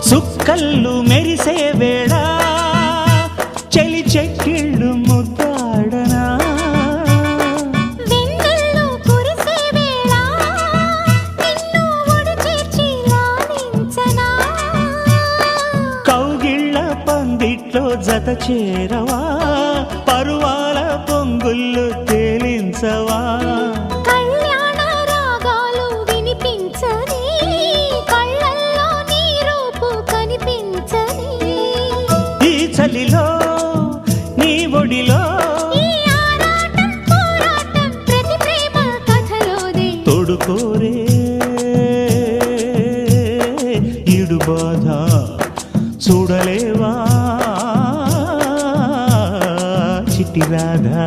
సుక్కల్లు మెరిసే వేళ చలి చెక్కిళ్ళు ముద్దాడనా వెన్నెల్లు కురిసే వేళ నిన్ను ఒడి చేర్చి లాలించనా కౌగిళ్ళ పందిట్లో జత చేరవా పరువాల పొంగుళ్ళు తేలించవా కళ్యాణ రాగాలు వినిపించని కళ్ళల్లో నీ రూపు కనిపించని ఈ చలిలో నీ ఒడిలో ఈ ఆరాటం పోరాటం ప్రతి ప్రేమ కథలోనే తోడుకోరే ఈడు బాధ చూడలేవా చిట్టి రాధా